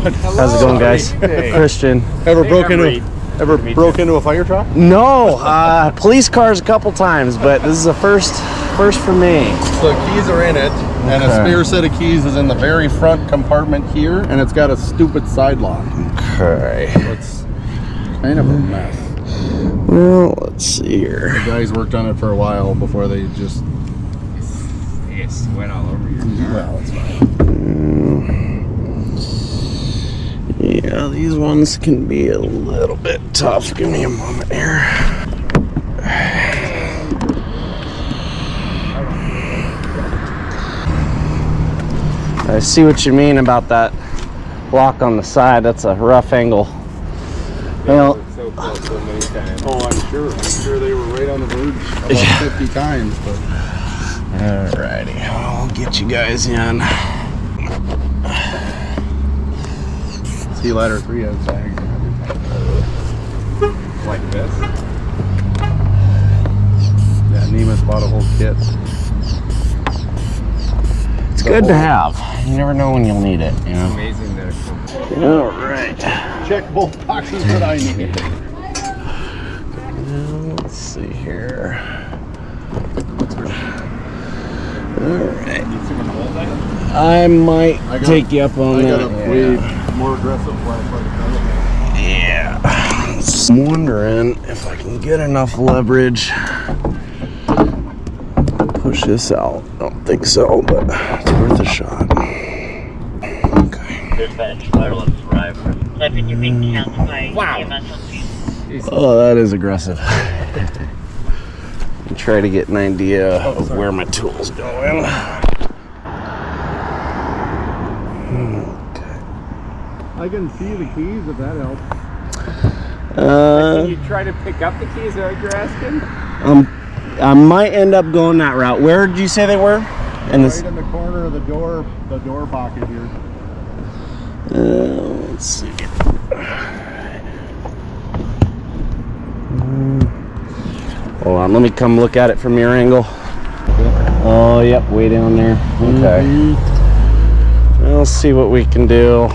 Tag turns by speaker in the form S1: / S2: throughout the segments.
S1: Good.
S2: How's it going, guys? Christian.
S1: Ever broke into a fire truck?
S2: No, police cars a couple times, but this is a first for me.
S1: So keys are in it, and a spare set of keys is in the very front compartment here, and it's got a stupid side lock.
S2: Okay.
S1: So it's kind of a mess.
S2: Well, let's see here.
S1: The guys worked on it for a while before they just...
S3: It's went all over your car.
S1: Well, it's fine.
S2: Yeah, these ones can be a little bit tough. Give me a moment here. I see what you mean about that lock on the side. That's a rough angle. Well,
S3: So close so many times.
S1: Oh, I'm sure they were right on the verge about 50 times, but...
S2: alrighty, I'll get you guys in.
S1: See ladder 3 has tags and everything.
S3: Like this.
S1: Yeah, Nemus bought a whole kit.
S2: It's good to have. You never know when you'll need it, you know.
S3: Amazing that it's
S2: Alright.
S1: Check both boxes that I need.
S2: Let's see here. Alright. I might take you up on that.
S1: I got a way more aggressive flashlight.
S2: Yeah. I'm wondering if I can get enough leverage. Push this out. I don't think so, but it's worth a shot. Okay.
S3: Wow.
S2: Oh, that is aggressive. Try to get an idea of where my tools go in. Okay.
S1: I can see the keys if that helps.
S3: Can you try to pick up the keys that you're asking?
S2: I might end up going that route. Where did you say they were?
S1: Right in the corner of the door pocket here.
S2: Let's see. Hold on, let me come look at it from your angle. Oh, yep, way down there. Okay. We'll see what we can do.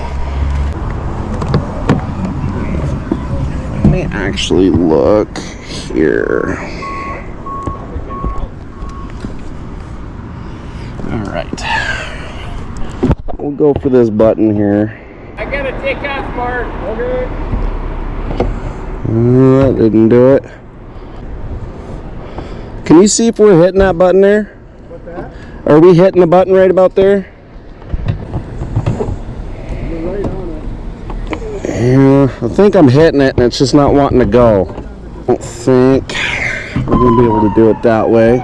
S2: Let me actually look here. All right. We'll go for this button here.
S3: I gotta take off, Mark. Okay.
S2: That didn't do it. Can you see if we're hitting that button there?
S1: What's that?
S2: Are we hitting the button right about there?
S1: You're right on it.
S2: Yeah, I think I'm hitting it and it's just not wanting to go. I don't think we're going to be able to do it that way.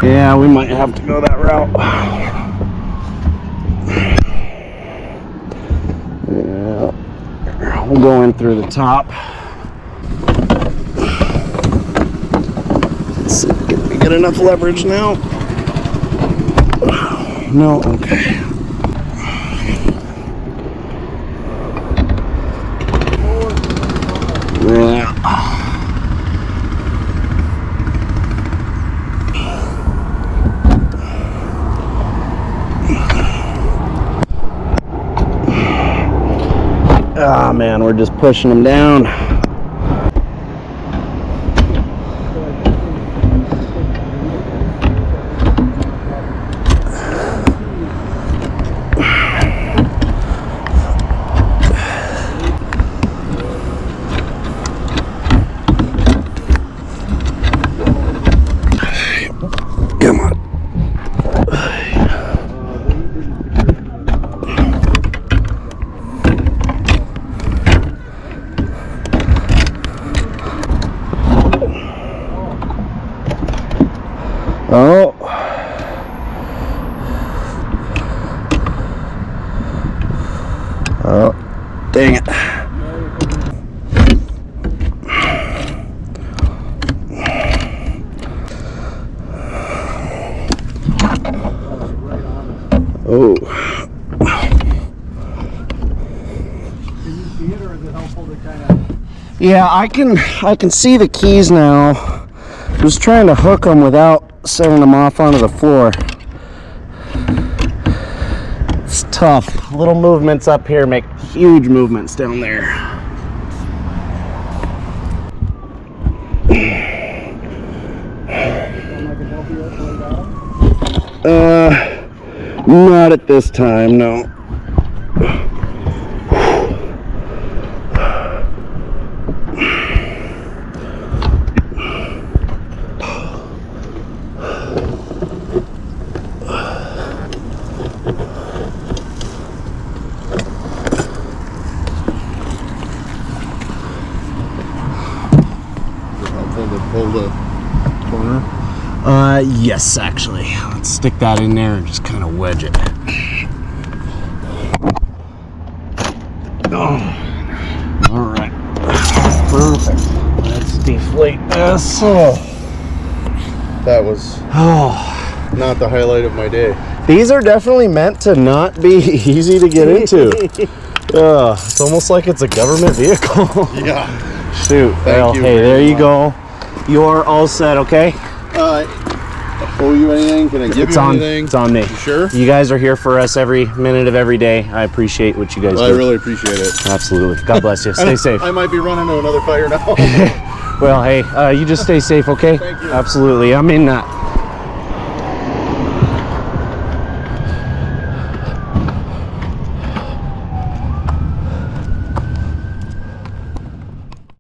S2: Yeah, we might have to go that route. Yeah, we'll go in through the top. Let's see if we get enough leverage now. No, okay. Yeah. Ah, man, we're just pushing them down. Come on. Oh. Oh, dang it. Oh.
S1: Can you see it, or is it helpful to kind of...
S2: Yeah, I can see the keys now. I was trying to hook them without setting them off onto the floor. It's tough. Little movements up here make huge movements down there. Not at this time, no.
S1: Pull the corner.
S2: Yes, actually. Let's stick that in there and just kind of wedge it. Oh. All right. Perfect. Let's deflate this.
S1: Oh. That was not the highlight of my day.
S2: These are definitely meant to not be easy to get into. It's almost like it's a government vehicle.
S1: Yeah.
S2: Shoot. Well,
S1: you
S2: hey,
S1: very
S2: there you
S1: much.
S2: go. You're all set, okay?
S1: Owe you anything? Can I give you anything?
S2: It's on me.
S1: You sure?
S2: You guys are here for us every minute of every day. I appreciate what you guys do.
S1: I really appreciate it.
S2: Absolutely. God bless you. Stay safe.
S1: I might be running to another fire now.
S2: Well, hey, you just stay safe, okay?
S1: Thank you.
S2: Absolutely. I mean that.